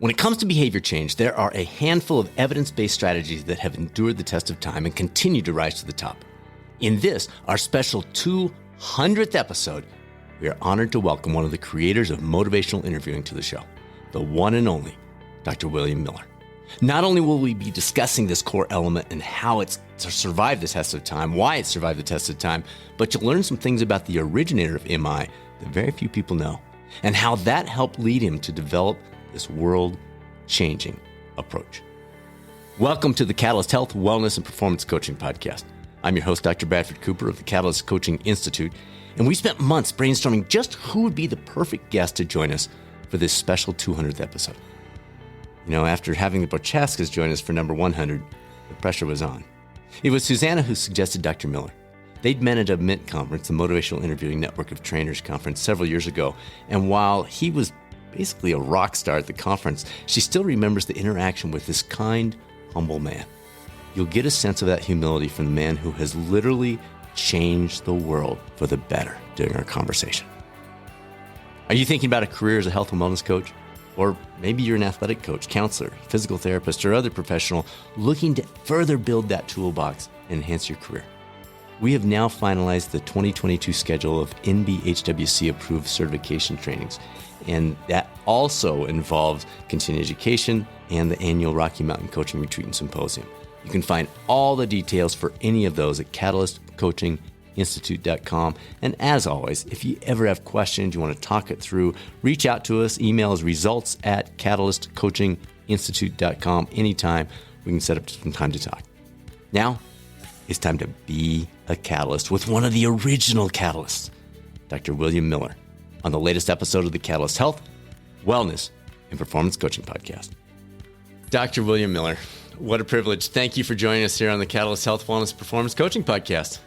When it comes to behavior change, there are a handful of evidence-based strategies that have endured the test of time and continue to rise to the top. In this, our special 200th episode, we are honored to welcome one of the creators of motivational interviewing to the show, the one and only Dr. William Miller. Not only will we be discussing this core element and how it's survived the test of time, why it survived the test of time, but you'll learn some things about the originator of MI that very few people know, and how that helped lead him to develop this world-changing approach. Welcome to the Catalyst Health, Wellness, and Performance Coaching Podcast. I'm your host, Dr. Bradford Cooper of the Catalyst Coaching Institute, and we spent months brainstorming just who would be the perfect guest to join us for this special 200th episode. You know, after having the Prochaskas join us for number 100, the pressure was on. It was Susanna who suggested Dr. Miller. They'd met at a MINT conference, the Motivational Interviewing Network of Trainers conference, several years ago, and while he was basically a rock star at the conference, she still remembers the interaction with this kind, humble man. You'll get a sense of that humility from the man who has literally changed the world for the better during our conversation. Are you thinking about a career as a health and wellness coach? Or maybe you're an athletic coach, counselor, physical therapist, or other professional looking to further build that toolbox and enhance your career. We have now finalized the 2022 schedule of NBHWC-approved certification trainings, and that also involves continuing education and the annual Rocky Mountain Coaching Retreat and Symposium. You can find all the details for any of those at catalystcoachinginstitute.com. And as always, if you ever have questions, you want to talk it through, reach out to us. Email is results@catalystcoachinginstitute.com. Anytime, we can set up some time to talk. Now, it's time to be a catalyst with one of the original catalysts, Dr. William Miller, on the latest episode of the Catalyst Health, Wellness, and Performance Coaching Podcast. Dr. William Miller, what a privilege. Thank you for joining us here on the Catalyst Health, Wellness, Performance Coaching Podcast.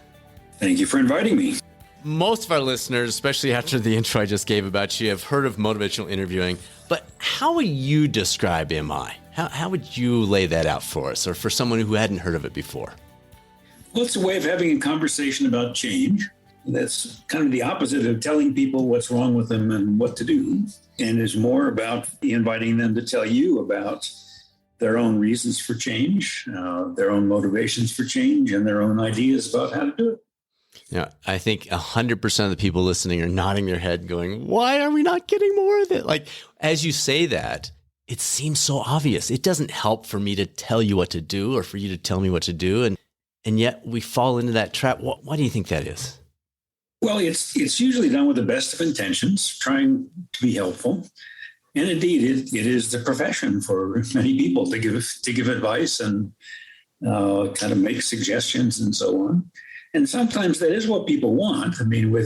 Thank you for inviting me. Most of our listeners, especially after the intro I just gave about you, have heard of motivational interviewing, but how would you describe MI? How would you lay that out for us, or for someone who hadn't heard of it before? Well, it's a way of having a conversation about change. That's kind of the opposite of telling people what's wrong with them and what to do, and is more about inviting them to tell you about their own reasons for change, their own motivations for change, and their own ideas about how to do it. Yeah, I think 100% of the people listening are nodding their head going, why are we not getting more of it? Like, as you say that, it seems so obvious. It doesn't help for me to tell you what to do or for you to tell me what to do. And yet we fall into that trap. Why do you think that is? Well, it's usually done with the best of intentions, trying to be helpful. And indeed, it is the profession for many people to give advice and kind of make suggestions and so on. And sometimes that is what people want. I mean,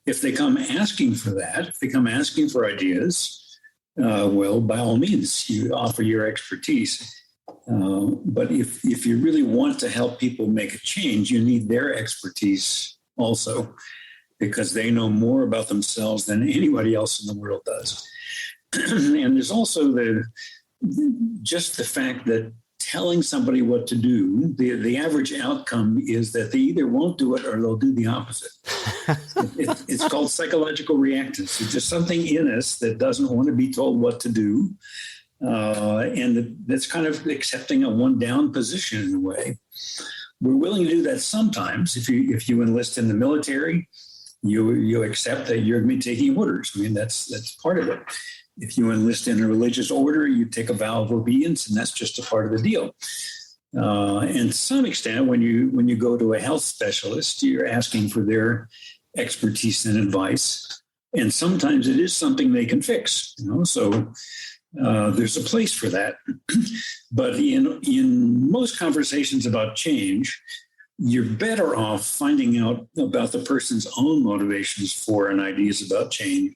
if they come asking for that, if they come asking for ideas, well, by all means, you offer your expertise. But if you really want to help people make a change, you need their expertise also, because they know more about themselves than anybody else in the world does. And there's also just the fact that telling somebody what to do, the average outcome is that they either won't do it or they'll do the opposite. It's called psychological reactance. It's just something in us that doesn't want to be told what to do. And that's kind of accepting a one-down position in a way. We're willing to do that sometimes. If you enlist in the military, you accept that you're going to be taking orders. I mean, that's part of it. If you enlist in a religious order, you take a vow of obedience, and that's just a part of the deal. And to some extent, when you go to a health specialist, you're asking for their expertise and advice. And sometimes it is something they can fix. So there's a place for that. But in most conversations about change, you're better off finding out about the person's own motivations for and ideas about change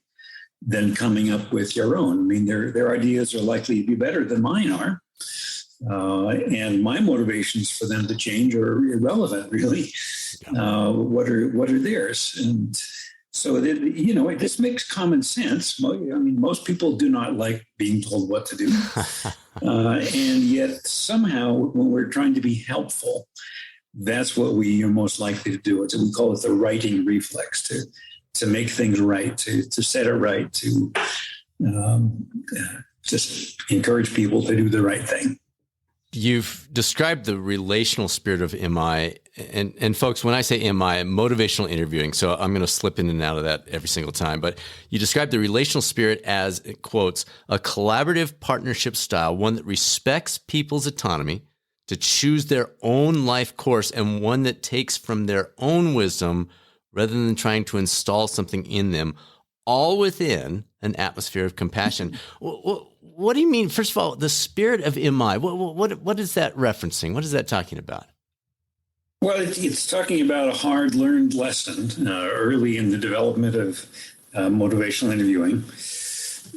than coming up with your own. I mean, their ideas are likely to be better than mine are. And my motivations for them to change are irrelevant, really. What are theirs? And so, this makes common sense. I mean, most people do not like being told what to do. And yet somehow when we're trying to be helpful, that's what we are most likely to do. We call it the righting reflex, to make things right, to set it right, to just encourage people to do the right thing. You've described the relational spirit of MI. And folks, when I say MI, motivational interviewing, so I'm going to slip in and out of that every single time, but you describe the relational spirit as, quotes, a collaborative partnership style, one that respects people's autonomy to choose their own life course and one that takes from their own wisdom rather than trying to install something in them, all within an atmosphere of compassion. What do you mean? First of all, the spirit of MI, what is that referencing? What is that talking about? Well, it's talking about a hard-learned lesson early in the development of motivational interviewing.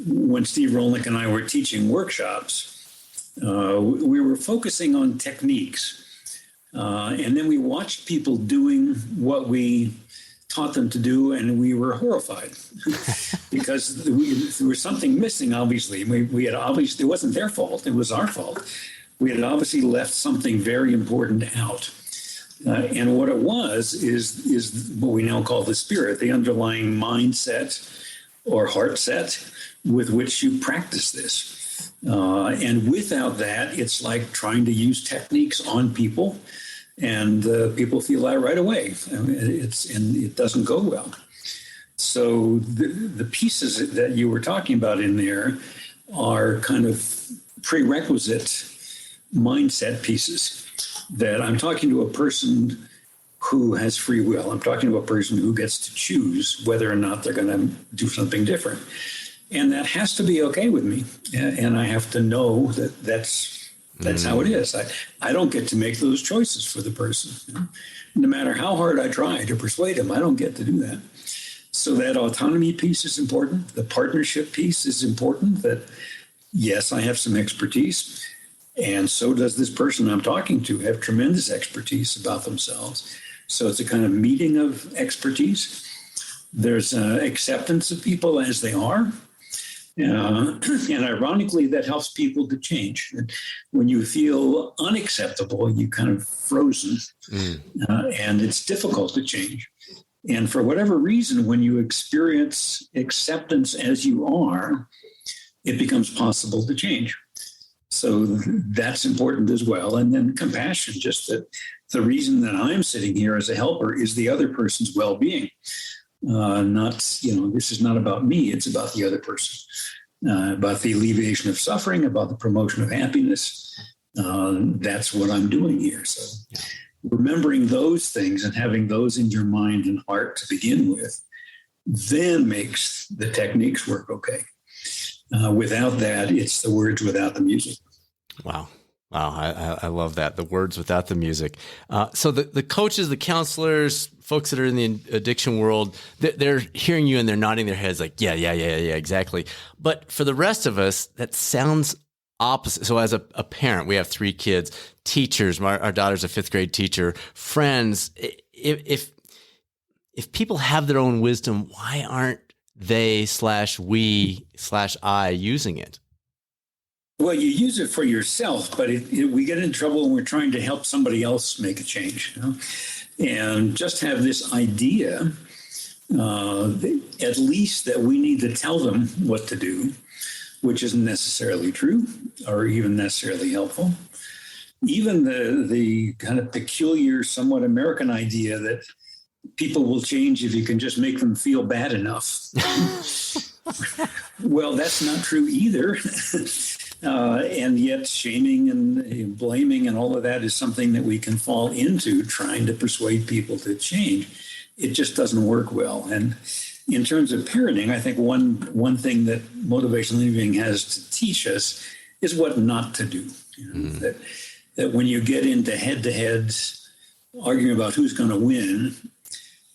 When Steve Rolnick and I were teaching workshops, we were focusing on techniques. And then we watched people doing what we taught them to do, and we were horrified because there was something missing, obviously. We had obviously, it wasn't their fault, it was our fault. We had obviously left something very important out. And what it was is what we now call the spirit, the underlying mindset or heart set with which you practice this. And without that, it's like trying to use techniques on people, and people feel that right away. And it doesn't go well. So the pieces that you were talking about in there are kind of prerequisite mindset pieces that I'm talking to a person who has free will. I'm talking to a person who gets to choose whether or not they're going to do something different. And that has to be okay with me. And I have to know that that's how it is. I don't get to make those choices for the person. No matter how hard I try to persuade them, I don't get to do that. So that autonomy piece is important. The partnership piece is important, that yes, I have some expertise, and so does this person I'm talking to have tremendous expertise about themselves. So it's a kind of meeting of expertise. There's acceptance of people as they are. And ironically, that helps people to change. When you feel unacceptable, you kind of frozen, and it's difficult to change. And for whatever reason, when you experience acceptance as you are, it becomes possible to change. So that's important as well. And then compassion, just that the reason that I'm sitting here as a helper is the other person's well-being. This is not about me, it's about the other person, about the alleviation of suffering, about the promotion of happiness. That's what I'm doing here. So remembering those things and having those in your mind and heart to begin with, then makes the techniques work okay. Without that, it's the words without the music. Wow. I love that. The words without the music. So the coaches, the counselors, folks that are in the addiction world, they're hearing you and they're nodding their heads like, yeah, exactly. But for the rest of us, that sounds opposite. So as a parent, we have 3 kids, teachers, our daughter's a 5th grade teacher, friends. If people have their own wisdom, why aren't they/we/I using it? Well, you use it for yourself, but we get in trouble when we're trying to help somebody else make a change. And just have this idea, at least that we need to tell them what to do, which isn't necessarily true or even necessarily helpful. Even the kind of peculiar, somewhat American idea that people will change if you can just make them feel bad enough. Well, that's not true either. And yet shaming and blaming and all of that is something that we can fall into, trying to persuade people to change. It just doesn't work well. And in terms of parenting, I think one thing that motivational interviewing has to teach us is what not to do. That when you get into head-to-heads arguing about who's going to win,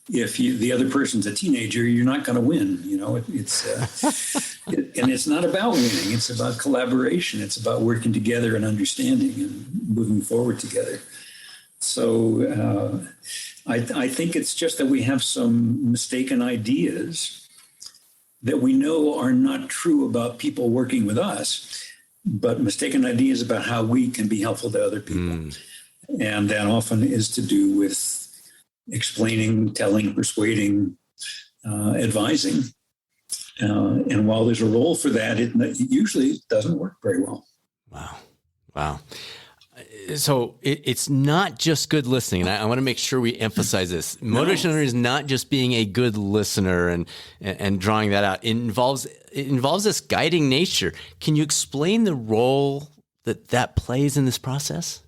if the other person's a teenager, you're not going to win. And it's not about winning. It's about collaboration. It's about working together and understanding and moving forward together. So I think it's just that we have some mistaken ideas that we know are not true about people working with us, but mistaken ideas about how we can be helpful to other people. And that often is to do with explaining, telling, persuading, advising. And while there's a role for that, it usually doesn't work very well. Wow. Wow. So it's not just good listening. And I want to make sure we emphasize this. Motivational interviewing is not just being a good listener and drawing that out. It involves this guiding nature. Can you explain the role that plays in this process?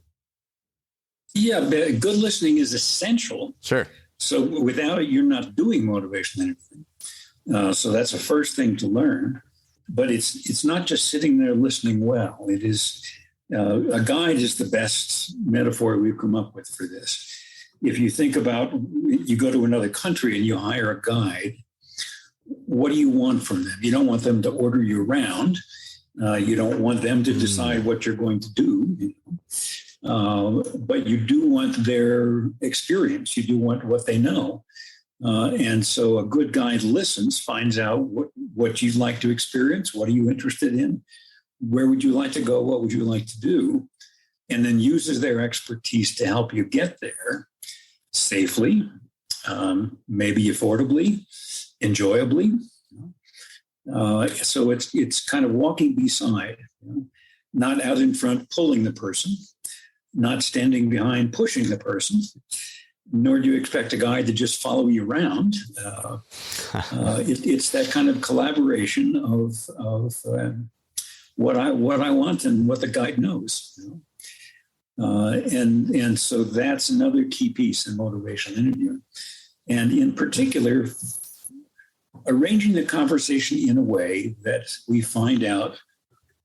Yeah, good listening is essential. Sure. So without it, you're not doing motivational interviewing. So that's the first thing to learn. But it's not just sitting there listening well. It is a guide is the best metaphor we've come up with for this. If you think about, you go to another country and you hire a guide, what do you want from them? You don't want them to order you around. You don't want them to decide what you're going to do. But you do want their experience. You do want what they know. And so a good guide listens, finds out what you'd like to experience. What are you interested in? Where would you like to go? What would you like to do? And then uses their expertise to help you get there safely, maybe affordably, enjoyably. So it's kind of walking beside, not out in front pulling the person, not standing behind pushing the person, nor do you expect a guide to just follow you around. It's that kind of collaboration of what I want and what the guide knows. And so that's another key piece in motivational interviewing. And in particular, arranging the conversation in a way that we find out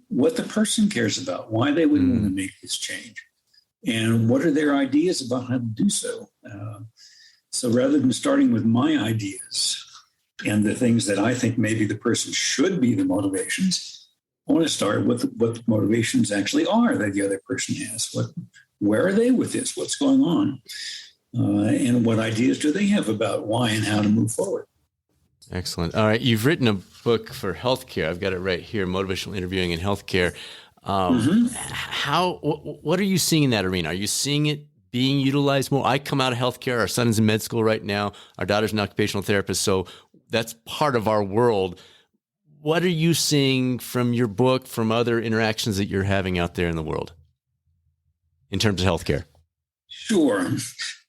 what the person cares about, why they would want to make this change, and what are their ideas about how to do so. So rather than starting with my ideas and the things that I think maybe the person should be the motivations, I want to start with what the motivations actually are that the other person has. Where are they with this? What's going on? And what ideas do they have about why and how to move forward? Excellent. All right. You've written a book for healthcare. I've got it right here, Motivational Interviewing in Healthcare. What are you seeing in that arena? Are you seeing it being utilized more? I come out of healthcare. Our son is in med school right now. Our daughter's an occupational therapist. So that's part of our world. What are you seeing from your book, from other interactions that you're having out there in the world in terms of healthcare? Sure.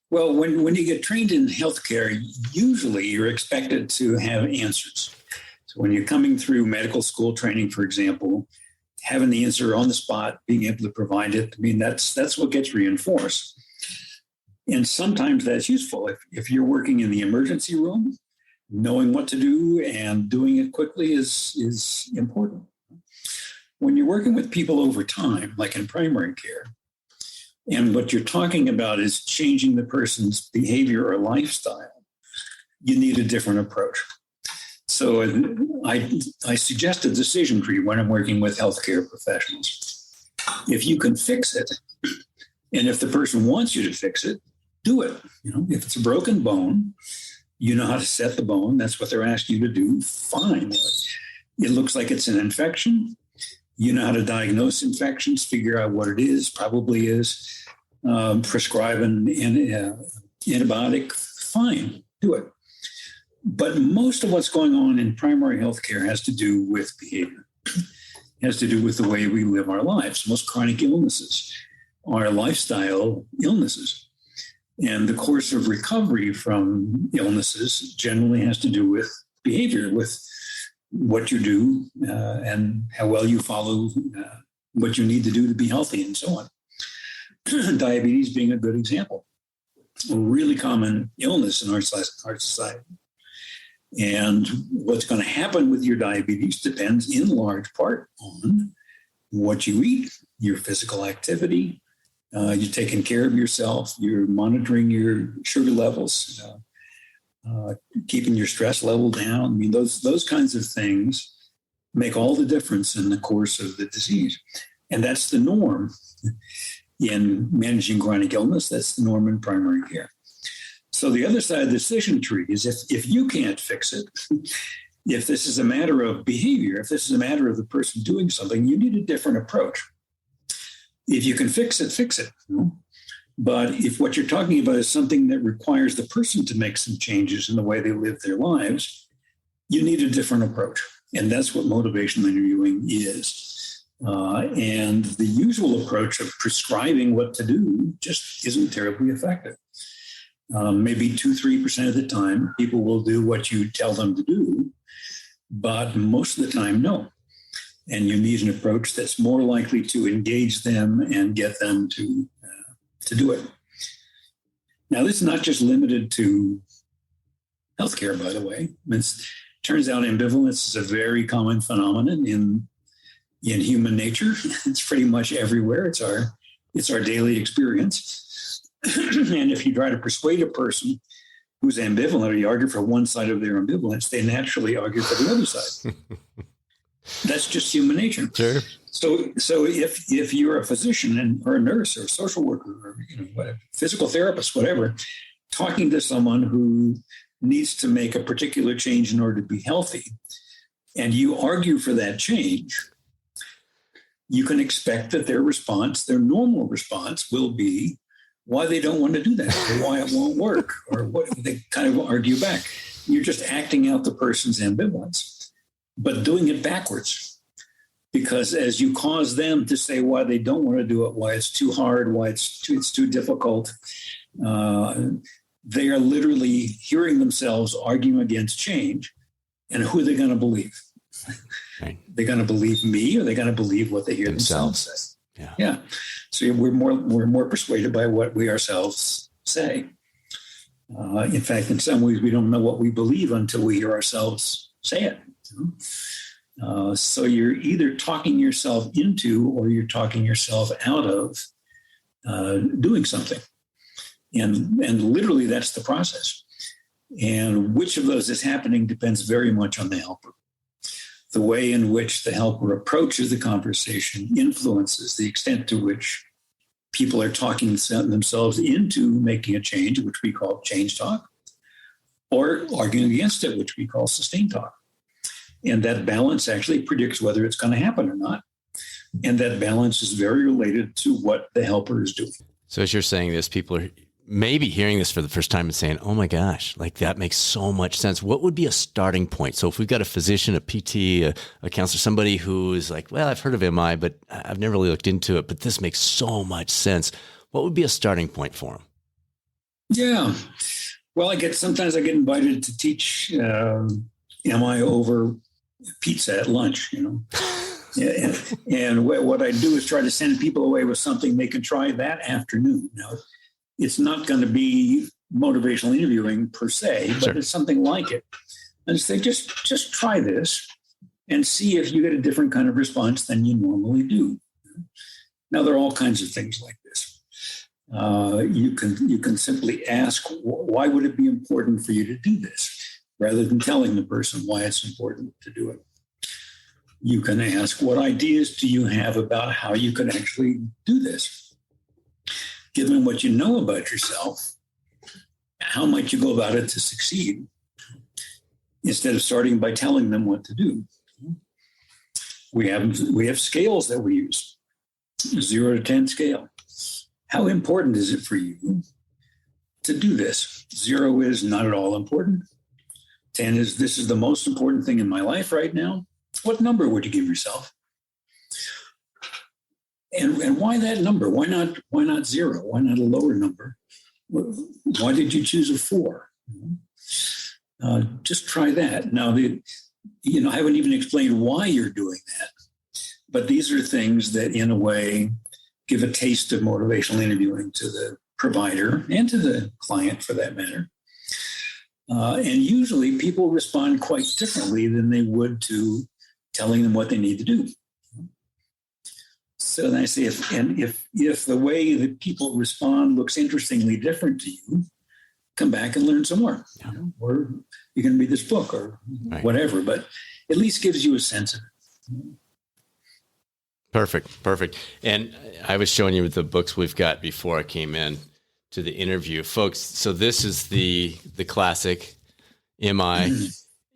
Well, when you get trained in healthcare, usually you're expected to have answers. So when you're coming through medical school training, for example, having the answer on the spot, being able to provide it, I mean, that's what gets reinforced. And sometimes that's useful. If you're working in the emergency room, knowing what to do and doing it quickly is important. When you're working with people over time, like in primary care, and what you're talking about is changing the person's behavior or lifestyle, you need a different approach. So I suggest a decision tree when I'm working with healthcare professionals. If you can fix it, and if the person wants you to fix it, do it. If it's a broken bone, you know how to set the bone. That's what they're asking you to do. Fine. It looks like it's an infection. You know how to diagnose infections, figure out what it is, probably is, prescribe an antibiotic. Fine, do it. But most of what's going on in primary healthcare has to do with behavior. It has to do with the way we live our lives. Most chronic illnesses are lifestyle illnesses. And the course of recovery from illnesses generally has to do with behavior, with what you do and how well you follow what you need to do to be healthy and so on. Diabetes being a good example. A really common illness in our society. And what's going to happen with your diabetes depends in large part on what you eat, your physical activity. You're taking care of yourself. You're monitoring your sugar levels, keeping your stress level down. I mean, those kinds of things make all the difference in the course of the disease. And that's the norm in managing chronic illness. That's the norm in primary care. So the other side of the decision tree is if you can't fix it, if this is a matter of behavior, if this is a matter of the person doing something, you need a different approach. If you can fix it, fix it. But if what you're talking about is something that requires the person to make some changes in the way they live their lives, you need a different approach. And that's what motivational interviewing is. And the usual approach of prescribing what to do just isn't terribly effective. Maybe 2-3% of the time, people will do what you tell them to do, but most of the time, no. And you need an approach that's more likely to engage them and get them to do it. Now, this is not just limited to healthcare, by the way. It turns out ambivalence is a very common phenomenon in human nature. It's pretty much everywhere. It's our daily experience. And if you try to persuade a person who's ambivalent, or you argue for one side of their ambivalence, they naturally argue for the other side. That's just human nature. Sure. So if you're a physician or a nurse or a social worker or whatever, physical therapist, whatever, talking to someone who needs to make a particular change in order to be healthy, and you argue for that change, you can expect that their response, their normal response, will be why they don't want to do that, or why it won't work, or what they kind of argue back. You're just acting out the person's ambivalence, but doing it backwards. Because as you cause them to say why they don't want to do it, why it's too hard, why it's too difficult, they are literally hearing themselves arguing against change. And who are they going to believe? Right. They're going to believe me, or they're going to believe what they hear themselves say. Yeah. So we're more persuaded by what we ourselves say. In fact, in some ways, we don't know what we believe until we hear ourselves say it. So you're either talking yourself into, or you're talking yourself out of doing something. And literally, that's the process. And which of those is happening depends very much on the helper. The way in which the helper approaches the conversation influences the extent to which people are talking themselves into making a change, which we call change talk, or arguing against it, which we call sustain talk. And that balance actually predicts whether it's going to happen or not. And that balance is very related to what the helper is doing. So as you're saying this, people are maybe hearing this for the first time and saying, oh my gosh, like that makes so much sense. What would be a starting point? So if we've got a physician, a PT, a counselor, somebody who is like, well, I've heard of MI, but I've never really looked into it, but this makes so much sense. What would be a starting point for them? Yeah. Well, sometimes I get invited to teach MI over pizza at lunch, and what I do is try to send people away with something they can try that afternoon. Now, it's not going to be motivational interviewing per se, but Sure. It's something like it. And say, just try this and see if you get a different kind of response than you normally do. Now, there are all kinds of things like this. You can simply ask, why would it be important for you to do this, rather than telling the person why it's important to do it. You can ask, what ideas do you have about how you can actually do this? Given what you know about yourself, how might you go about it to succeed, instead of starting by telling them what to do? We have scales that we use, 0 to 10 scale. How important is it for you to do this? 0 is not at all important. 10 is, this is the most important thing in my life right now. What number would you give yourself? And why that number? Why not 0? Why not a lower number? Why did you choose a 4? Just try that. Now, I haven't even explained why you're doing that, but these are things that, in a way, give a taste of motivational interviewing to the provider and to the client, for that matter. And usually, people respond quite differently than they would to telling them what they need to do. So then I say, if the way that people respond looks interestingly different to you, come back and learn some more. Yeah. Or you can read this book or whatever, but at least gives you a sense of it. Perfect. And I was showing you the books we've got before I came in to the interview. Folks, so this is the classic MI.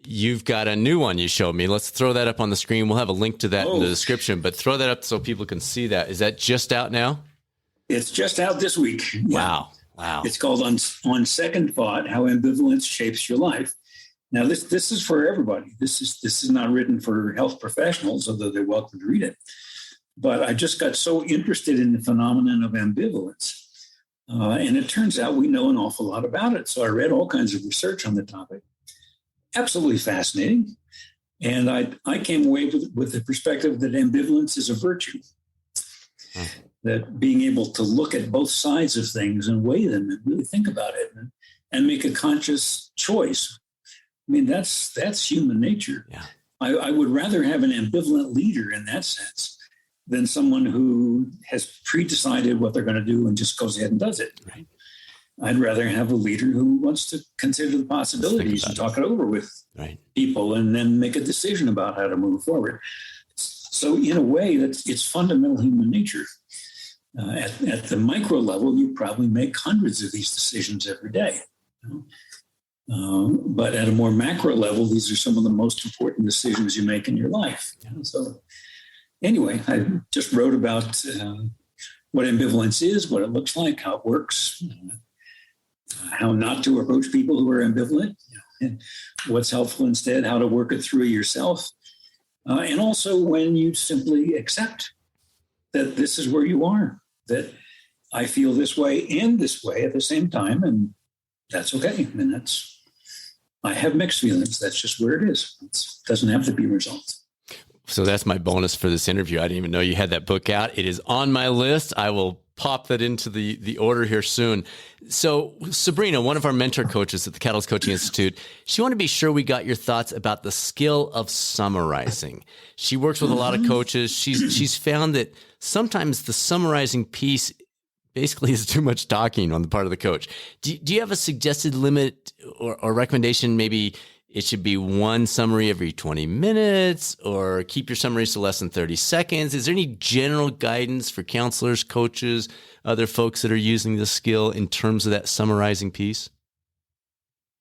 You've got a new one you showed me. Let's throw that up on the screen. We'll have a link to that in the description, but throw that up so people can see that. Is that just out now? It's just out this week. Yeah. Wow. It's called On Second Thought, How Ambivalence Shapes Your Life. Now, this is for everybody. This is not written for health professionals, although they're welcome to read it. But I just got so interested in the phenomenon of ambivalence. And it turns out we know an awful lot about it. So I read all kinds of research on the topic. Absolutely fascinating. And I came away with the perspective that ambivalence is a virtue. That being able to look at both sides of things and weigh them and really think about it and make a conscious choice. I mean, that's human nature. Yeah. I would rather have an ambivalent leader in that sense than someone who has pre-decided what they're going to do and just goes ahead and does it. Right. I'd rather have a leader who wants to consider the possibilities and talk it over with people and then make a decision about how to move forward. So in a way, it's fundamental human nature. At the micro level, you probably make hundreds of these decisions every day. But at a more macro level, these are some of the most important decisions you make in your life. So anyway, I just wrote about what ambivalence is, what it looks like, how it works, how not to approach people who are ambivalent, and what's helpful instead, how to work it through yourself. And also when you simply accept that this is where you are, that I feel this way and this way at the same time, and that's okay. And I have mixed feelings. That's just where it is. It doesn't have to be resolved. So that's my bonus for this interview. I didn't even know you had that book out. It is on my list. I will pop that into the order here soon. So Sabrina, one of our mentor coaches at the Catalyst Coaching Institute, she wanted to be sure we got your thoughts about the skill of summarizing. She works with a lot of coaches. She's found that sometimes the summarizing piece basically is too much talking on the part of the coach. Do you have a suggested limit or recommendation? Maybe it should be one summary every 20 minutes or keep your summaries to less than 30 seconds. Is there any general guidance for counselors, coaches, other folks that are using this skill in terms of that summarizing piece?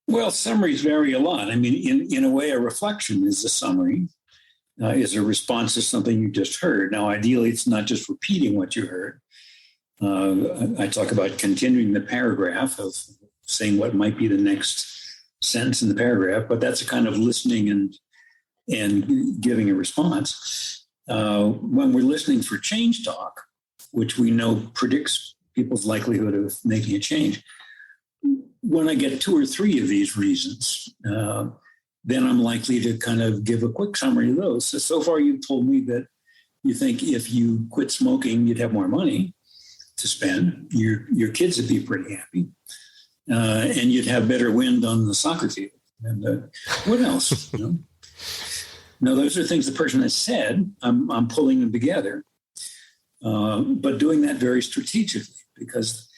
Well, summaries vary a lot. I mean, in a way, a reflection is a summary, is a response to something you just heard. Now, ideally, it's not just repeating what you heard. I talk about continuing the paragraph of saying what might be the next sentence in the paragraph, but that's a kind of listening and giving a response. When we're listening for change talk, which we know predicts people's likelihood of making a change, when I get two or three of these reasons, then I'm likely to kind of give a quick summary of those. So far, you've told me that you think if you quit smoking, you'd have more money to spend. Your kids would be pretty happy. And you'd have better wind on the soccer field. And what else? No, those are things the person has said. I'm pulling them together, but doing that very strategically because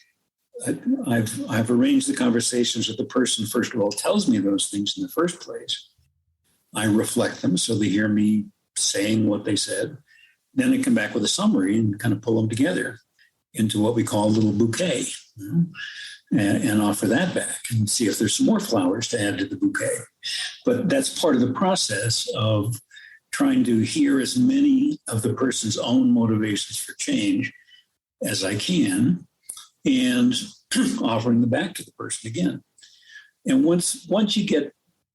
I've arranged the conversations that the person, first of all, tells me those things in the first place. I reflect them so they hear me saying what they said. Then I come back with a summary and kind of pull them together into what we call a little bouquet. And offer that back and see if there's some more flowers to add to the bouquet. But that's part of the process of trying to hear as many of the person's own motivations for change as I can and offering them back to the person again. And once you get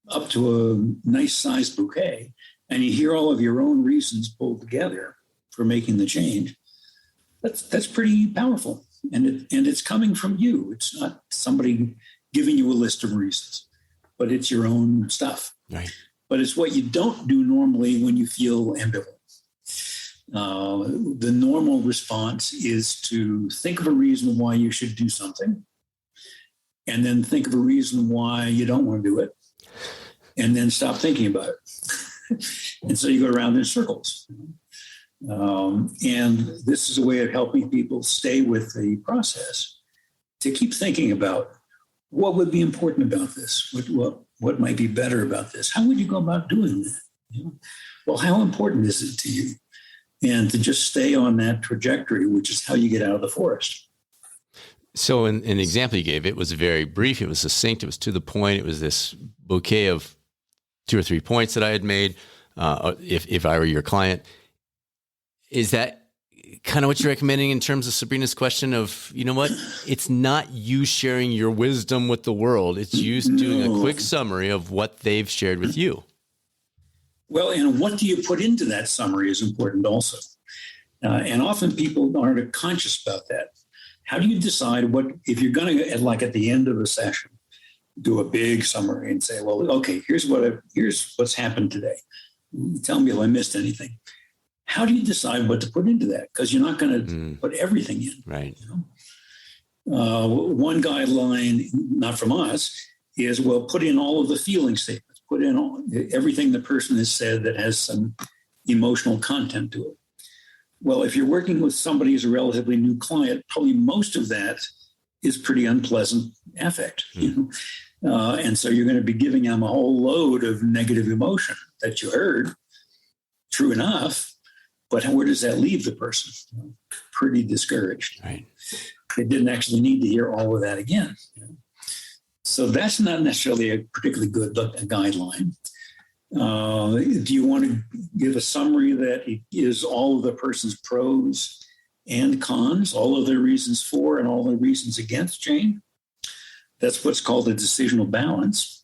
up to a nice sized bouquet and you hear all of your own reasons pulled together for making the change, that's pretty powerful. And it's coming from you. It's not somebody giving you a list of reasons, but it's your own stuff. Right. But it's what you don't do normally when you feel ambivalent. The normal response is to think of a reason why you should do something, and then think of a reason why you don't want to do it, and then stop thinking about it. And so you go around in circles. And this is a way of helping people stay with the process to keep thinking about what would be important about this, what might be better about this. How would you go about doing that? Well, how important is it to you? And to just stay on that trajectory, which is how you get out of the forest. So in the example you gave, it was very brief, it was succinct, it was to the point, it was this bouquet of 2 or 3 points that I had made if I were your client. Is that kind of what you're recommending in terms of Sabrina's question of, you know what, it's not you sharing your wisdom with the world. It's you doing a quick summary of what they've shared with you. Well, and what do you put into that summary is important also. And often people aren't conscious about that. How do you decide what, if you're going to, like at the end of a session, do a big summary and say, well, okay, here's what's happened today. Tell me if I missed anything. How do you decide what to put into that? Because you're not going to put everything in. Right. You know? One guideline, not from us, is, well, put in all of the feeling statements. Put in everything the person has said that has some emotional content to it. Well, if you're working with somebody who's a relatively new client, probably most of that is pretty unpleasant affect. You know? And so you're going to be giving them a whole load of negative emotion that you heard. True enough, but where does that leave the person? You know, pretty discouraged. Right. They didn't actually need to hear all of that again. You know? So that's not necessarily a particularly good guideline. Do you want to give a summary that is all of the person's pros and cons, all of their reasons for and all the reasons against change? That's what's called a decisional balance.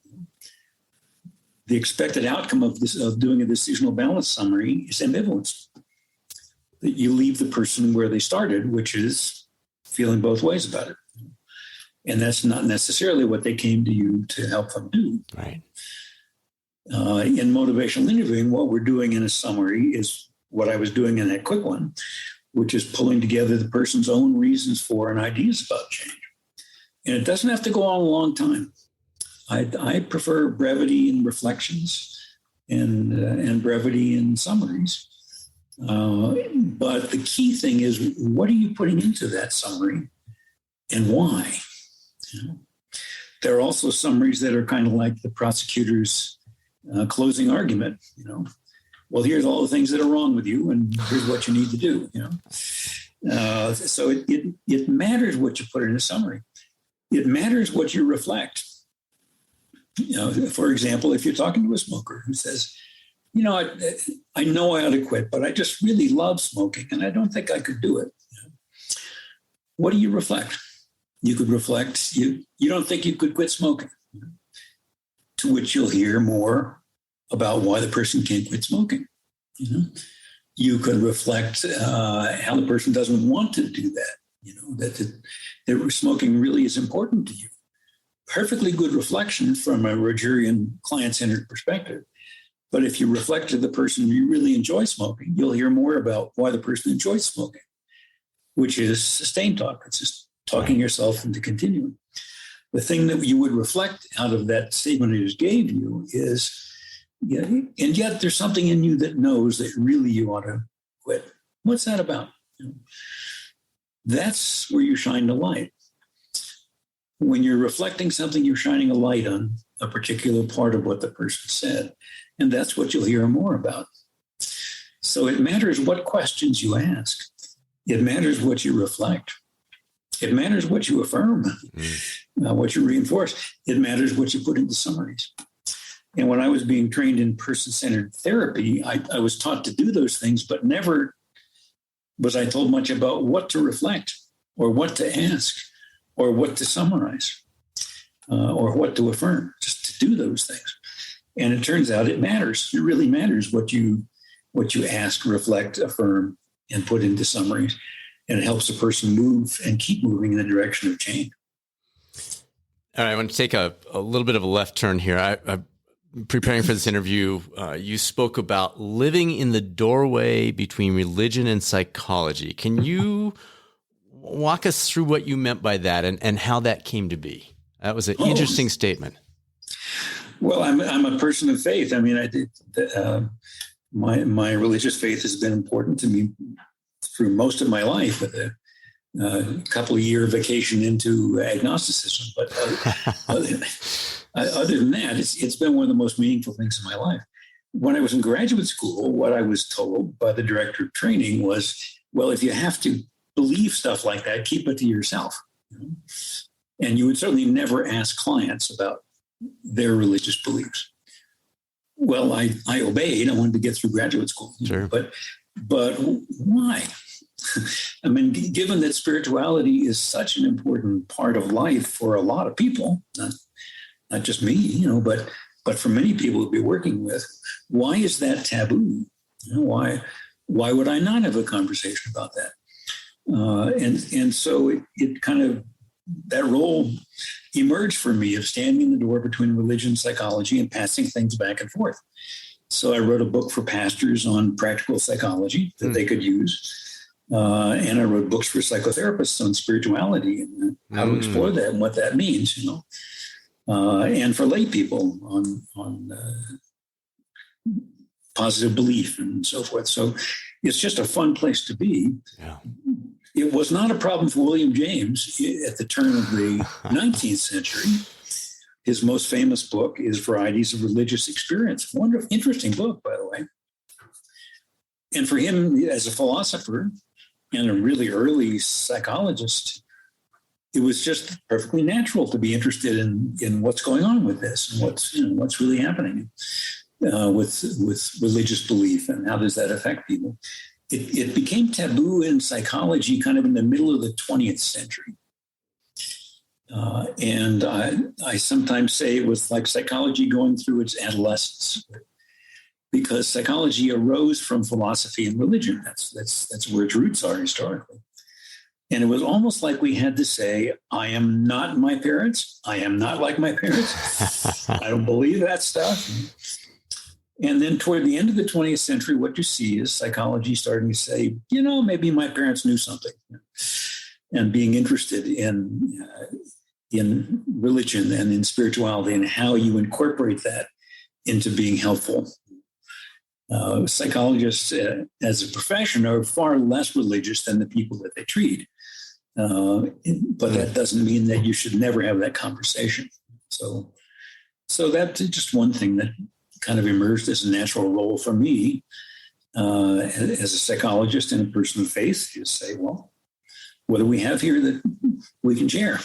The expected outcome of doing a decisional balance summary is ambivalence. That you leave the person where they started, which is feeling both ways about it. And that's not necessarily what they came to you to help them do. Right. In motivational interviewing, what we're doing in a summary is what I was doing in that quick one, which is pulling together the person's own reasons for and ideas about change. And it doesn't have to go on a long time. I prefer brevity in reflections and brevity in summaries. But the key thing is, what are you putting into that summary and why? You know? There are also summaries that are kind of like the prosecutor's closing argument. You know, well, here's all the things that are wrong with you, and here's what you need to do. You know, so it matters what you put in a summary. It matters what you reflect. You know, for example, if you're talking to a smoker who says, you know, I know I ought to quit, but I just really love smoking, and I don't think I could do it. You know? What do you reflect? You could reflect, you don't think you could quit smoking, you know? To which you'll hear more about why the person can't quit smoking. You know, you could reflect how the person doesn't want to do that. You know, that smoking really is important to you. Perfectly good reflection from a Rogerian client-centered perspective. But if you reflect to the person you really enjoy smoking, you'll hear more about why the person enjoys smoking, which is sustained talk. It's just talking yourself into continuing. The thing that you would reflect out of that statement I just gave you is, yeah, and yet there's something in you that knows that really you ought to quit. What's that about? You know, that's where you shine the light. When you're reflecting something, you're shining a light on a particular part of what the person said. And that's what you'll hear more about. So it matters what questions you ask. It matters what you reflect. It matters what you affirm, what you reinforce. It matters what you put into summaries. And when I was being trained in person-centered therapy, I was taught to do those things, but never was I told much about what to reflect or what to ask or what to summarize or what to affirm, just to do those things. And it turns out it matters. It really matters what you ask, reflect, affirm, and put into summaries. And it helps the person move and keep moving in the direction of change. All right, I want to take a little bit of a left turn here. I'm preparing for this interview. You spoke about living in the doorway between religion and psychology. Can you walk us through what you meant by that and how that came to be? That was an interesting statement. Well, I'm a person of faith. I mean, my religious faith has been important to me through most of my life, with a couple of year vacation into agnosticism. But other than that, it's been one of the most meaningful things in my life. When I was in graduate school, what I was told by the director of training was, well, if you have to believe stuff like that, keep it to yourself. You know? And you would certainly never ask clients about their religious beliefs. Well, I obeyed. I wanted to get through graduate school. Sure. But why? I mean, given that spirituality is such an important part of life for a lot of people, not just me, but for many people we'll be working with, why is that taboo? Why would I not have a conversation about that? And so it kind of, that role emerged for me of standing in the door between religion and psychology and passing things back and forth. So I wrote a book for pastors on practical psychology that they could use. And I wrote books for psychotherapists on spirituality and how to explore that and what that means, and for lay people on positive belief and so forth. So it's just a fun place to be. Yeah. It was not a problem for William James at the turn of the 19th century. His most famous book is Varieties of Religious Experience. Wonderful, interesting book, by the way. And for him, as a philosopher and a really early psychologist, it was just perfectly natural to be interested in what's going on with this and what's really happening with religious belief and how does that affect people. It became taboo in psychology kind of in the middle of the 20th century. And I sometimes say it was like psychology going through its adolescence, because psychology arose from philosophy and religion. That's where its roots are historically. And it was almost like we had to say, I am not my parents. I am not like my parents. I don't believe that stuff. And then toward the end of the 20th century, what you see is psychology starting to say, maybe my parents knew something, and being interested in religion and in spirituality and how you incorporate that into being helpful. Psychologists as a profession are far less religious than the people that they treat. But that doesn't mean that you should never have that conversation. So that's just one thing that kind of emerged as a natural role for me as a psychologist and a person of faith. Just say, well, what do we have here that we can share?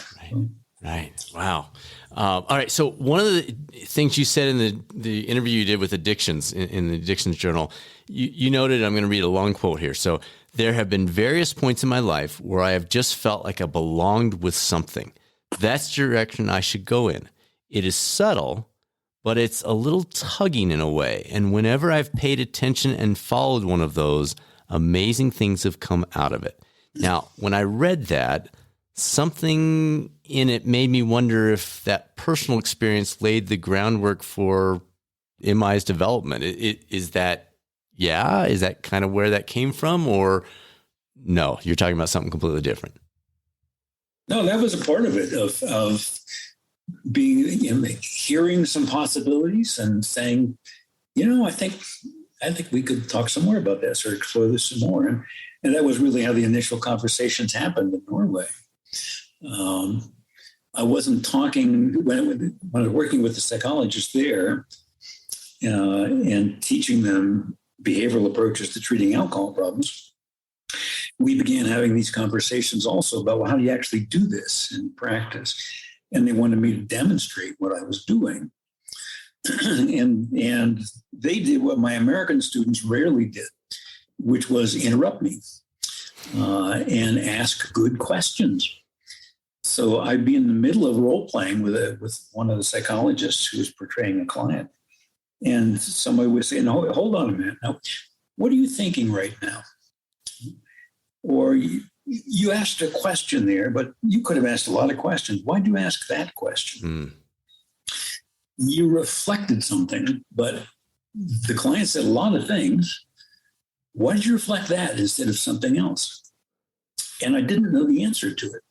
Right. Wow. All right. So one of the things you said in the interview you did with Addictions in the Addictions Journal, you noted, I'm going to read a long quote here. So there have been various points in my life where I have just felt like I belonged with something. That's the direction I should go in. It is subtle, but it's a little tugging in a way. And whenever I've paid attention and followed one of those, amazing things have come out of it. Now, when I read that, something in it made me wonder if that personal experience laid the groundwork for MI's development. Is that kind of where that came from? Or no, you're talking about something completely different? No, that was a part of it, of being, hearing some possibilities and saying, I think we could talk some more about this or explore this some more. And that was really how the initial conversations happened in Norway. I wasn't talking when I was working with the psychologists there and teaching them behavioral approaches to treating alcohol problems. We began having these conversations also about, well, how do you actually do this in practice? And they wanted me to demonstrate what I was doing. and they did what my American students rarely did, which was interrupt me and ask good questions. So I'd be in the middle of role playing with one of the psychologists who was portraying a client, and somebody would say, "No, hold on a minute. Now, what are you thinking right now?" Or you asked a question there, but you could have asked a lot of questions. Why'd you ask that question? You reflected something, but the client said a lot of things. Why did you reflect that instead of something else? And I didn't know the answer to it.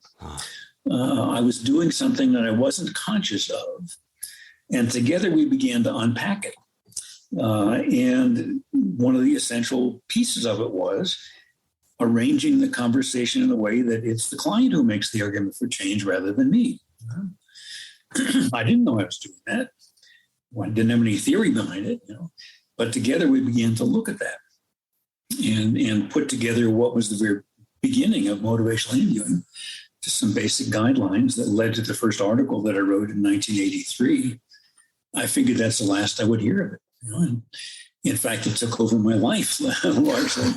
I was doing something that I wasn't conscious of. And together we began to unpack it. And one of the essential pieces of it was arranging the conversation in a way that it's the client who makes the argument for change rather than me. I didn't know I was doing that. I didn't have any theory behind it, but together we began to look at that and put together what was the very beginning of motivational interviewing, just some basic guidelines that led to the first article that I wrote in 1983. I figured that's the last I would hear of it. In fact, it took over my life largely.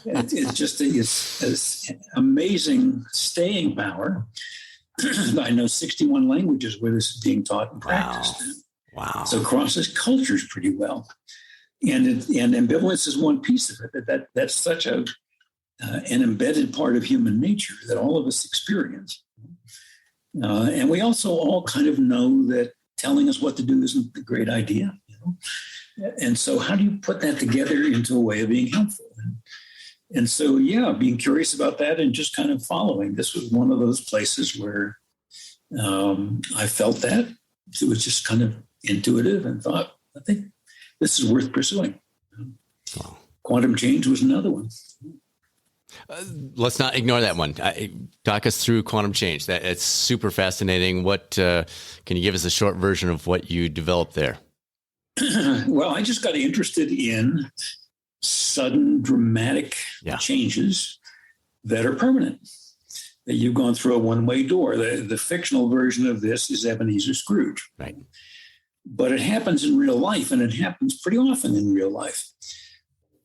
It's amazing staying power. I know 61 languages where this is being taught and practiced. Wow. So it crosses cultures pretty well. And ambivalence is one piece of it. That's such an embedded part of human nature that all of us experience. And we also all kind of know that telling us what to do isn't a great idea. And so how do you put that together into a way of being helpful? And so, being curious about that and just kind of following. This was one of those places where I felt that. It was just kind of intuitive and thought, I think this is worth pursuing. Wow. Quantum change was another one. Let's not ignore that one. Talk us through quantum change. It's super fascinating. What can you give us a short version of what you developed there? Well, I just got interested in sudden, dramatic changes that are permanent. That you've gone through a one-way door. The fictional version of this is Ebenezer Scrooge. Right. But it happens in real life, and it happens pretty often in real life.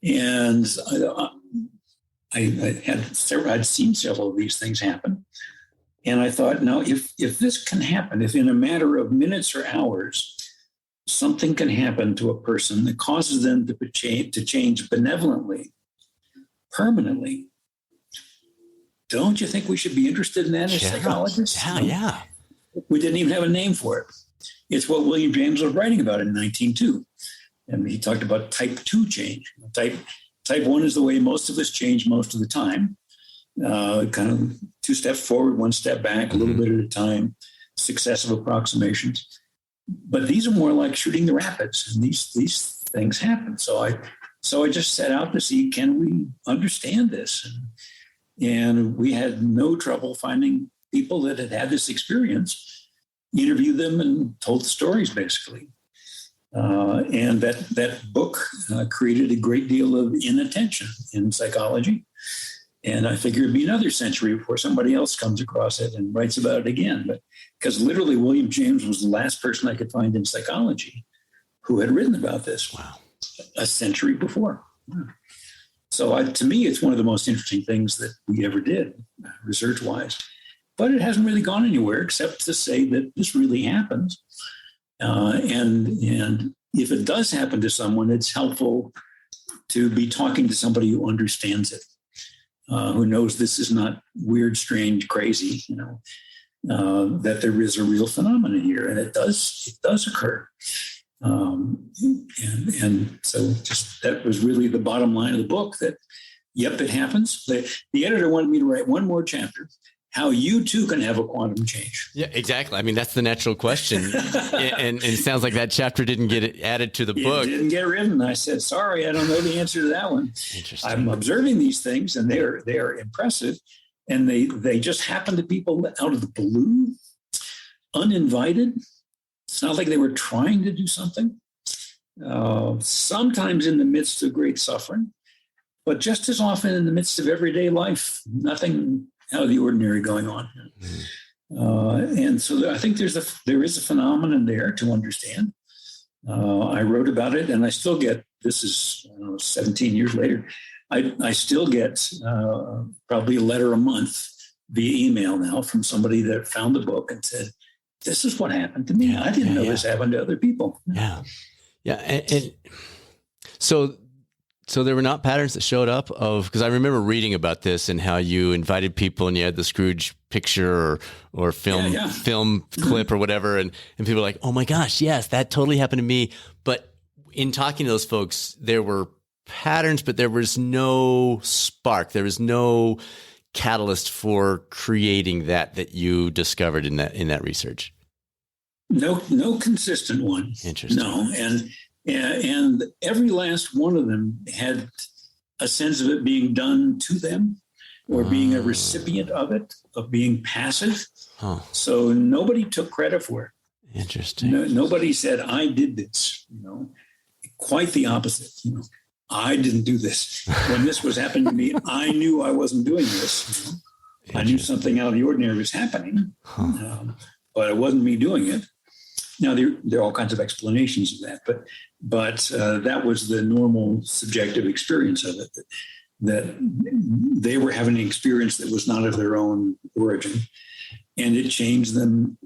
And I'd seen several of these things happen. And I thought, now, if this can happen, if in a matter of minutes or hours, something can happen to a person that causes them to change benevolently, permanently, don't you think we should be interested in that as psychologists? Yeah. We didn't even have a name for it. It's what William James was writing about in 1902. And he talked about type 2 change. Type 1 is the way most of us change most of the time. Kind of 2 steps forward, 1 step back, a little bit at a time, successive approximations. But these are more like shooting the rapids, and these things happen. So I just set out to see, can we understand this? And we had no trouble finding people that had this experience, interviewed them, and told the stories, basically. And that book created a great deal of inattention in psychology. And I figure it'd be another century before somebody else comes across it and writes about it again. But because literally William James was the last person I could find in psychology who had written about this a century before. So to me, it's one of the most interesting things that we ever did, research-wise. But it hasn't really gone anywhere except to say that this really happens. And if it does happen to someone, it's helpful to be talking to somebody who understands it. Who knows this is not weird, strange, crazy, that there is a real phenomenon here, and it does occur. And so just that was really the bottom line of the book, that, yep, it happens. The editor wanted me to write one more chapter, how you too can have a quantum change. Yeah, exactly. I mean, that's the natural question. and it sounds like that chapter didn't get added to the book. It didn't get written. I said, sorry, I don't know the answer to that one. Interesting. I'm observing these things, and they are impressive. And they just happen to people out of the blue, uninvited. It's not like they were trying to do something. Sometimes in the midst of great suffering, but just as often in the midst of everyday life, nothing out of the ordinary going on. And so I think there is a phenomenon there to understand. I wrote about it, and I still get, this is 17 years later, I still get probably a letter a month via email now from somebody that found the book and said, this is what happened to me. I didn't know this happened to other people. Yeah. And so there were not patterns that showed up because I remember reading about this and how you invited people and you had the Scrooge picture or film clip or whatever. And people were like, oh my gosh, yes, that totally happened to me. But in talking to those folks, there were patterns, but there was no spark. There was no catalyst for creating that you discovered in that research. No consistent one. Interesting. No. And every last one of them had a sense of it being done to them or being a recipient of it, of being passive. Huh. So nobody took credit for it. Interesting. Nobody said, I did this, quite the opposite. I didn't do this. When this was happening to me, I knew I wasn't doing this. I knew something out of the ordinary was happening, but it wasn't me doing it. Now there are all kinds of explanations of that, but that was the normal subjective experience of it. That they were having an experience that was not of their own origin, and it changed them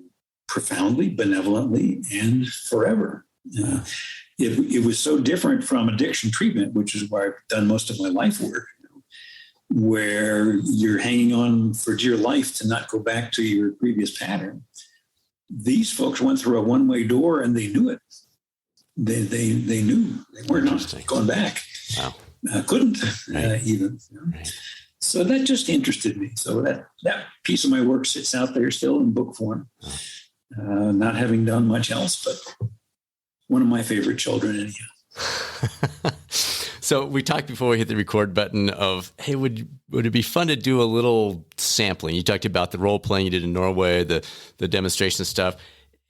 profoundly, benevolently, and forever. It was so different from addiction treatment, which is where I've done most of my life work, where you're hanging on for dear life to not go back to your previous pattern. These folks went through a one-way door and they knew it. They knew they were not going back. Wow. Couldn't Right. even. Right. So that just interested me. So that piece of my work sits out there still in book form, not having done much else, but one of my favorite children anyhow. So we talked before we hit the record button of, hey, would it be fun to do a little sampling? You talked about the role playing you did in Norway, the demonstration stuff.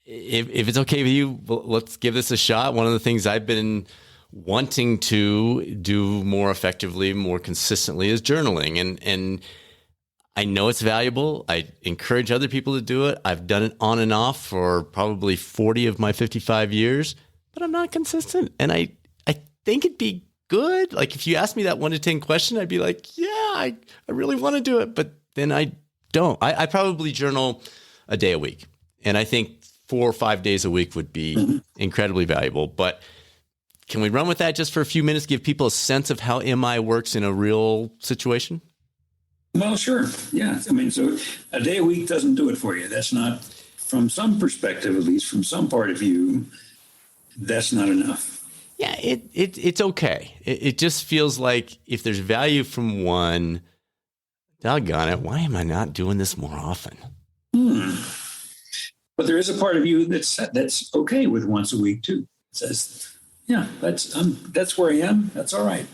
If it's okay with you, let's give this a shot. One of the things I've been wanting to do more effectively, more consistently is journaling. And I know it's valuable. I encourage other people to do it. I've done it on and off for probably 40 of my 55 years, but I'm not consistent. And I think it'd be good. Like if you asked me that 1 to 10 question, I'd be like, yeah, I really want to do it. But then I don't. I probably journal a day a week. And I think 4 or 5 days a week would be incredibly valuable. But can we run with that just for a few minutes, give people a sense of how MI works in a real situation? Well, sure. Yeah. I mean, so a day a week doesn't do it for you. That's not, from some perspective, at least from some part of you, that's not enough. Yeah, it's okay. It just feels like if there's value from one, doggone it, why am I not doing this more often? But there is a part of you that's okay with once a week too. It says, yeah, that's where I am. That's all right.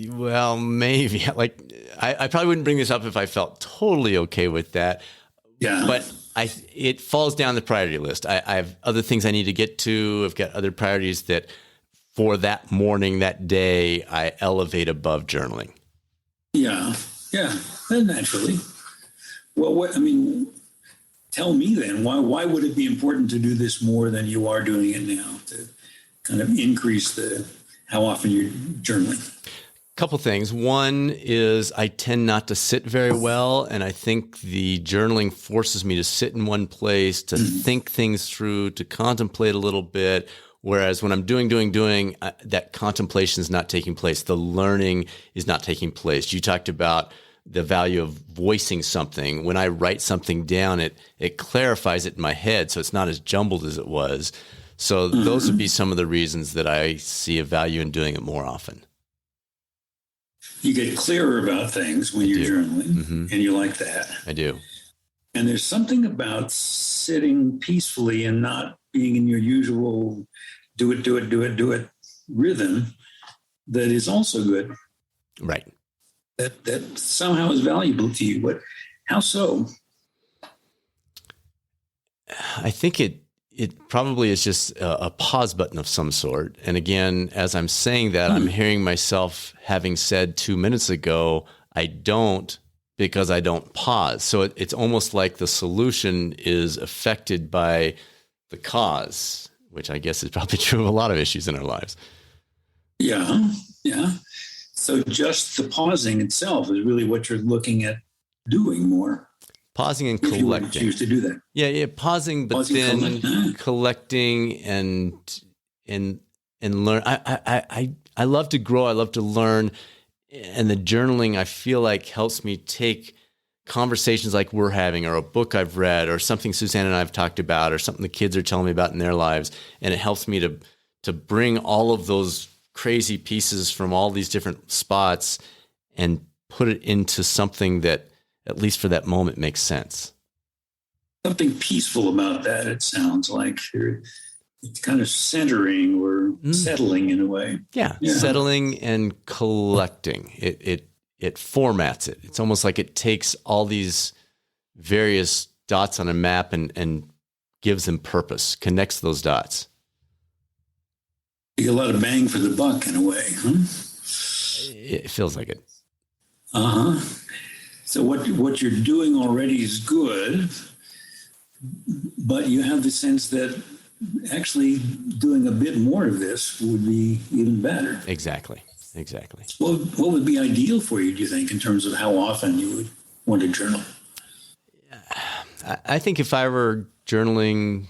Well, maybe. Like I probably wouldn't bring this up if I felt totally okay with that. Yeah. But it falls down the priority list. I have other things I need to get to. I've got other priorities that for that morning, that day, I elevate above journaling. Yeah. Yeah. And naturally. Well, tell me then, why would it be important to do this more than you are doing it now to kind of increase how often you're journaling? Couple things. One is I tend not to sit very well, and I think the journaling forces me to sit in one place, to think things through, to contemplate a little bit. Whereas when I'm doing, that contemplation is not taking place. The learning is not taking place. You talked about the value of voicing something. When I write something down, it clarifies it in my head, so it's not as jumbled as it was. So those would be some of the reasons that I see a value in doing it more often. You get clearer about things when you're journaling, and you like that. I do. And there's something about sitting peacefully and not being in your usual do it rhythm that is also good. Right. That somehow is valuable to you. But how so? I think it probably is just a pause button of some sort. And again, as I'm saying that, I'm hearing myself having said 2 minutes ago, I don't because I don't pause. So it's almost like the solution is affected by the cause, which I guess is probably true of a lot of issues in our lives. Yeah. Yeah. So just the pausing itself is really what you're looking at doing more. Pausing and If you would collecting. choose to do that. Yeah, pausing, but then collecting and learn. I love to grow. I love to learn, and the journaling I feel like helps me take conversations like we're having, or a book I've read, or something Suzanne and I have talked about, or something the kids are telling me about in their lives, and it helps me to bring all of those crazy pieces from all these different spots and put it into something that, at least for that moment, makes sense. Something peaceful about that, it sounds like. It's kind of centering or settling in a way. Yeah, settling and collecting. It formats it. It's almost like it takes all these various dots on a map and gives them purpose, connects those dots. You get a lot of bang for the buck in a way, huh? It feels like it. Uh-huh. So what you're doing already is good, but you have the sense that actually doing a bit more of this would be even better. Exactly. What would be ideal for you, do you think, in terms of how often you would want to journal? I think if I were journaling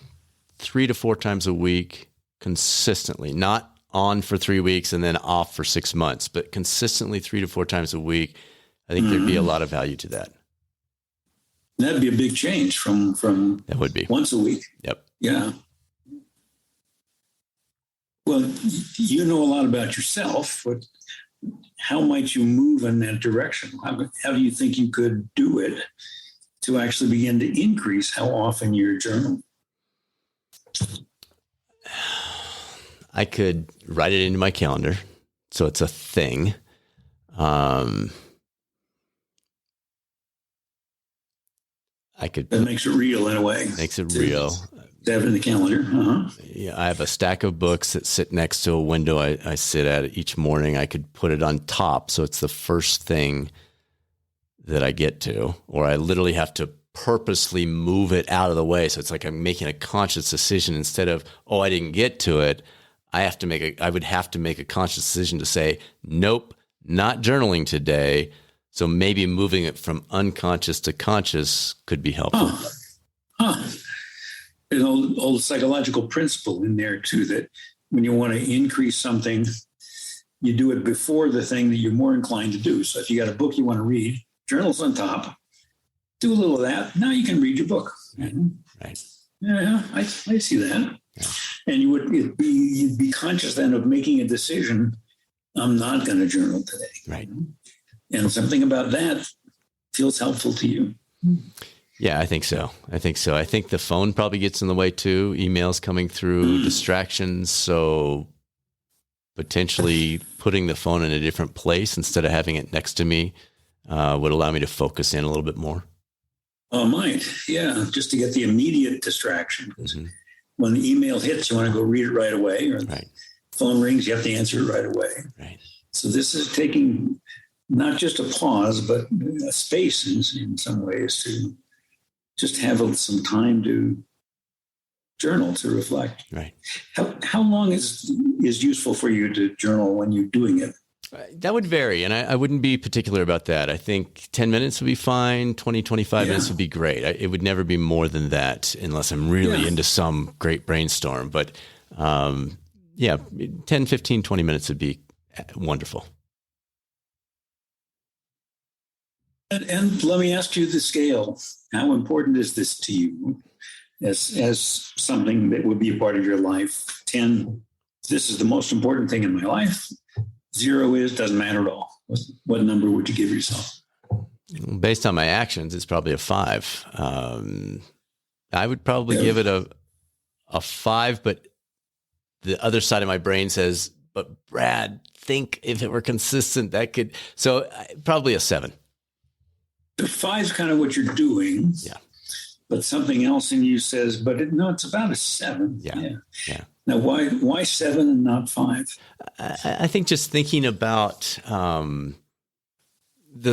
3 to 4 times a week consistently, not on for 3 weeks and then off for 6 months, but consistently 3 to 4 times a week, I think there'd be a lot of value to that. That'd be a big change from that would be once a week. Yep. Yeah. Well, you know a lot about yourself, but how might you move in that direction? How do you think you could do it to actually begin to increase how often you're journaling? I could write it into my calendar, so it's a thing. That makes it real in a way. Makes it real. To have it in the calendar. Uh-huh. Yeah, I have a stack of books that sit next to a window I sit at each morning. I could put it on top, so it's the first thing that I get to, or I literally have to purposely move it out of the way. So it's like I'm making a conscious decision instead of, I didn't get to it. I would have to make a conscious decision to say, nope, not journaling today. So maybe moving it from unconscious to conscious could be helpful. There's an old psychological principle in there too, that when you want to increase something, you do it before the thing that you're more inclined to do. So if you got a book you want to read, journal's on top, do a little of that. Now you can read your book. Right. Yeah, I see that. Yeah. And you'd be conscious then of making a decision. I'm not going to journal today. Right. And something about that feels helpful to you. Yeah, I think so. I think the phone probably gets in the way too. Emails coming through, distractions. So potentially putting the phone in a different place instead of having it next to me would allow me to focus in a little bit more. Oh, might. Yeah, just to get the immediate distraction. Mm-hmm. When the email hits, you want to go read it right away. Or the phone rings, you have to answer it right away. Right. So this is taking not just a pause, but a space in some ways to just have some time to journal, to reflect. Right. How long is useful for you to journal when you're doing it? That would vary, and I wouldn't be particular about that. I think 10 minutes would be fine. 20, 25 minutes would be great. It would never be more than that unless I'm really into some great brainstorm. But 10, 15, 20 minutes would be wonderful. And let me ask you the scale. How important is this to you as something that would be a part of your life? 10, this is the most important thing in my life. 0 doesn't matter at all. What number would you give yourself? Based on my actions, it's probably a 5. I would probably give it a 5, but the other side of my brain says, but Brad, think if it were consistent, that could, so probably a 7. The 5 is kind of what you're doing. Yeah. But something else in you says, it's about a 7. Yeah. Now, why 7 and not 5? I think just thinking about the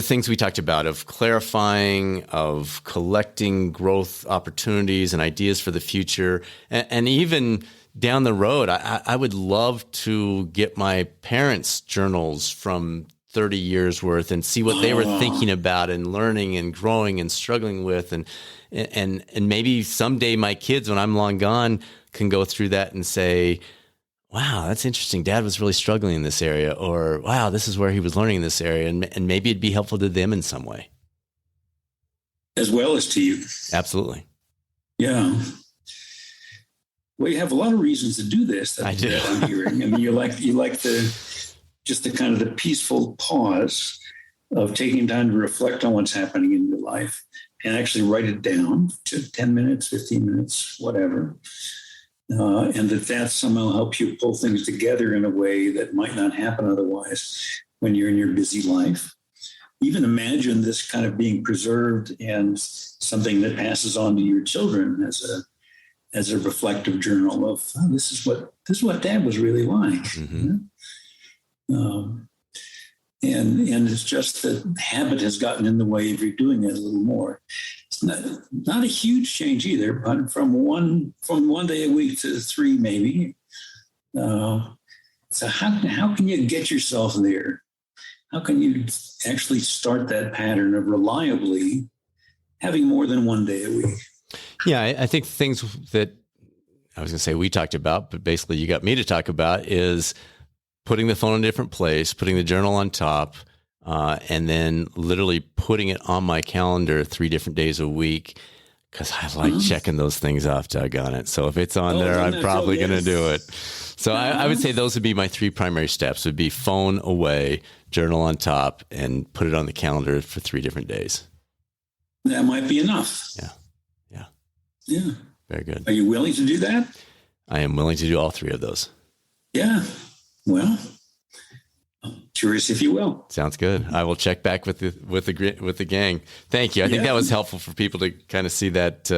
things we talked about of clarifying, of collecting growth opportunities and ideas for the future, and even down the road, I would love to get my parents' journals from 30 years worth and see what they were thinking about and learning and growing and struggling with, and maybe someday my kids, when I'm long gone, can go through that and say, wow, that's interesting. Dad was really struggling in this area, or wow, this is where he was learning in this area. And maybe it'd be helpful to them in some way. As well as to you. Absolutely. Yeah. Well, you have a lot of reasons to do this. I do. I'm hearing. I mean, you like the kind of the peaceful pause of taking time to reflect on what's happening in your life and actually write it down to 10 minutes, 15 minutes, whatever. And that somehow helps you pull things together in a way that might not happen otherwise when you're in your busy life. Even imagine this kind of being preserved and something that passes on to your children as a reflective journal of this is what Dad was really like. Mm-hmm. And it's just that habit has gotten in the way of you doing it a little more. It's not a huge change either, but from one day a week to 3 maybe. So how can you get yourself there? How can you actually start that pattern of reliably having more than 1 day a week? Yeah, I think things that I was going to say we talked about, but basically you got me to talk about is putting the phone in a different place, putting the journal on top, and then literally putting it on my calendar 3 different days a week, because I like checking those things off, doggone it. So if it's on there, I'm probably going to do it. So I would say those would be my 3 primary steps, would be phone away, journal on top, and put it on the calendar for 3 different days. That might be enough. Yeah. Very good. Are you willing to do that? I am willing to do all 3 of those. Yeah. Well, I'm curious if you will. Sounds good. I will check back with the gang. Thank you. I think that was helpful for people to kind of see that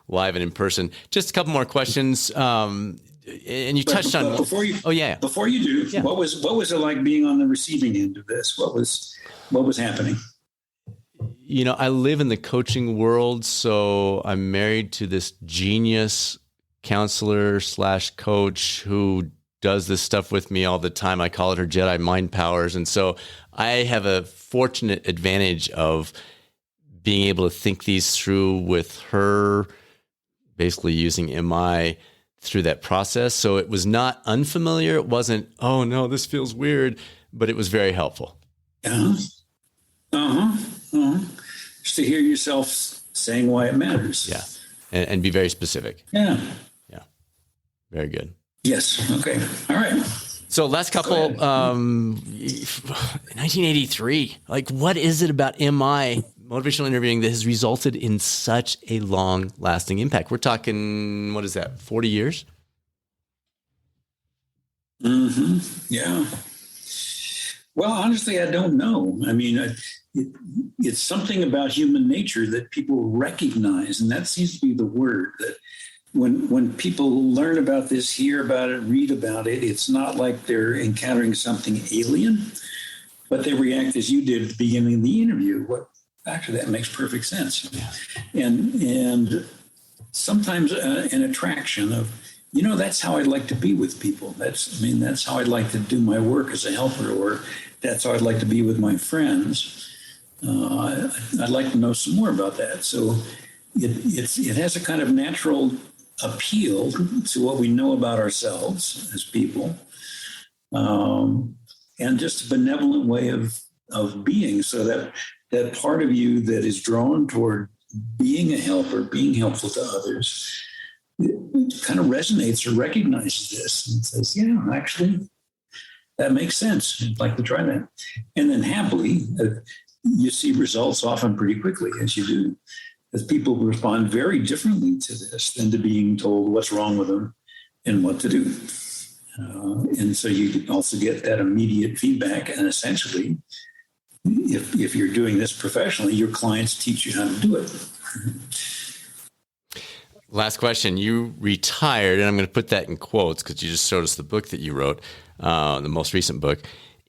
live and in person. Just a couple more questions. And you touched on before you. Oh yeah. Before you do, what was it like being on the receiving end of this? What was happening? You know, I live in the coaching world, so I'm married to this genius counselor / coach who does this stuff with me all the time. I call it her Jedi mind powers. And so I have a fortunate advantage of being able to think these through with her, basically using MI through that process. So it was not unfamiliar. It wasn't, oh no, this feels weird, but it was very helpful. Just to hear yourself saying why it matters. Yeah. And be very specific. Yeah. Very good. Yes. Okay. All right. So last couple, 1983, like what is it about MI, motivational interviewing, that has resulted in such a long lasting impact? We're talking, what is that, 40 years? Yeah. Well, honestly, I don't know. I mean, it's something about human nature that people recognize, and that seems to be the word, that when people learn about this, hear about it, read about it, it's not like they're encountering something alien, but they react as you did at the beginning of the interview. Actually, that makes perfect sense. And sometimes an attraction of, that's how I'd like to be with people. That's how I'd like to do my work as a helper, or that's how I'd like to be with my friends. I'd like to know some more about that. So it has a kind of natural appeal to what we know about ourselves as people, and just a benevolent way of being, so that part of you that is drawn toward being a helper, being helpful to others, it kind of resonates or recognizes this and says, yeah, actually, that makes sense. I'd like to try that. And then happily, you see results often pretty quickly, as you do, as people respond very differently to this than to being told what's wrong with them and what to do. And so you also get that immediate feedback. And essentially, if you're doing this professionally, your clients teach you how to do it. Last question. You retired, and I'm going to put that in quotes because you just showed us the book that you wrote, the most recent book,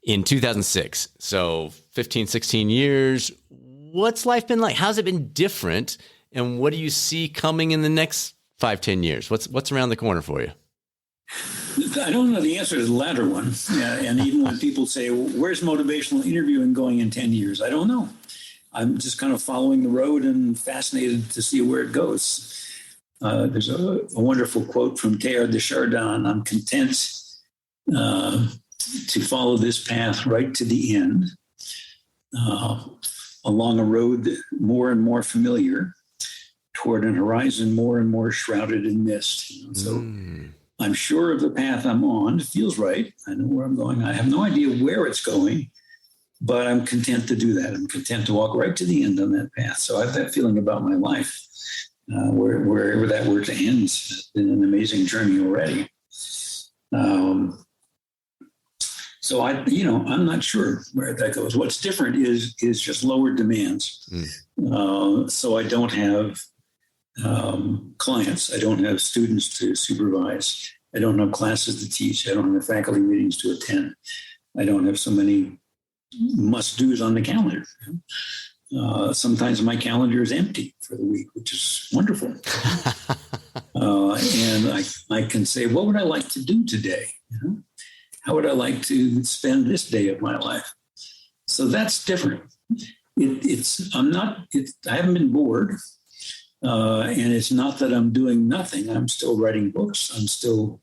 in 2006. So 15, 16 years. What's life been like? How's it been different? And what do you see coming in the next 5, 10 years? What's around the corner for you? I don't know the answer to the latter one. And even when people say, where's motivational interviewing going in 10 years? I don't know. I'm just kind of following the road and fascinated to see where it goes. There's a wonderful quote from Teilhard de Chardin. I'm content to follow this path right to the end, along a road more and more familiar, toward an horizon more and more shrouded in mist. So I'm sure of the path I'm on. It feels right. I know where I'm going. I have no idea where it's going, but I'm content to do that. I'm content to walk right to the end on that path. So I have that feeling about my life. Wherever that were to end, it's been an amazing journey already. So I'm not sure where that goes. What's different is just lower demands. So I don't have clients. I don't have students to supervise. I don't have classes to teach. I don't have faculty meetings to attend. I don't have so many must-dos on the calendar. Sometimes my calendar is empty for the week, which is wonderful. And I can say, what would I like to do today? How would I like to spend this day of my life? So that's different. I haven't been bored. And it's not that I'm doing nothing. I'm still writing books. I'm still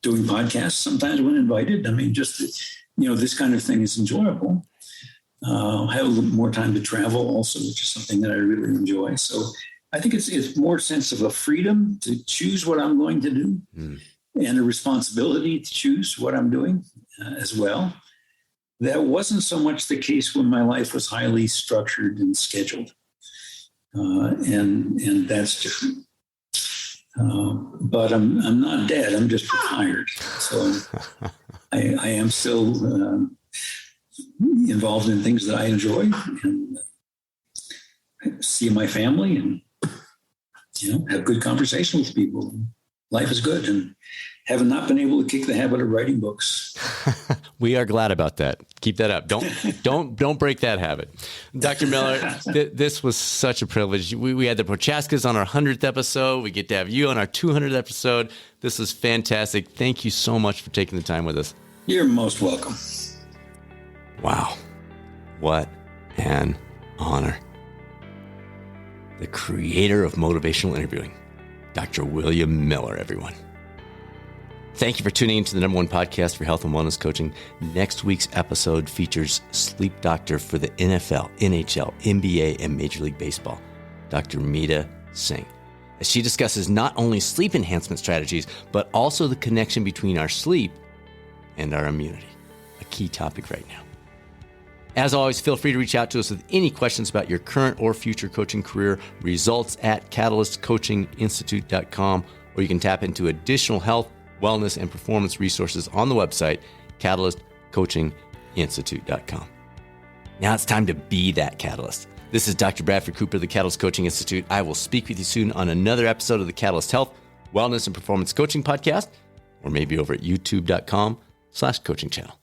doing podcasts sometimes when invited. I mean, just, this kind of thing is enjoyable. I have a little more time to travel also, which is something that I really enjoy. So I think it's more sense of a freedom to choose what I'm going to do and a responsibility to choose what I'm doing as well. That wasn't so much the case when my life was highly structured and scheduled. And that's different. But I'm not dead. I'm just retired. So I am still involved in things that I enjoy, and I see my family, and have good conversation with people. Life is good, and have not been able to kick the habit of writing books. We are glad about that. Keep that up. Don't break that habit. Dr. Miller, this was such a privilege. We had the Prochaskas on our 100th episode. We get to have you on our 200th episode. This is fantastic. Thank you so much for taking the time with us. You're most welcome. Wow. What an honor. The creator of motivational interviewing, Dr. William Miller, everyone. Thank you for tuning into the #1 podcast for health and wellness coaching. Next week's episode features sleep doctor for the NFL, NHL, NBA, and Major League Baseball, Dr. Meeta Singh, as she discusses not only sleep enhancement strategies, but also the connection between our sleep and our immunity, a key topic right now. As always, feel free to reach out to us with any questions about your current or future coaching career, results at catalystcoachinginstitute.com, or you can tap into additional health, wellness, and performance resources on the website, catalystcoachinginstitute.com. Now it's time to be that catalyst. This is Dr. Bradford Cooper of the Catalyst Coaching Institute. I will speak with you soon on another episode of the Catalyst Health, Wellness, and Performance Coaching Podcast, or maybe over at youtube.com/coaching channel.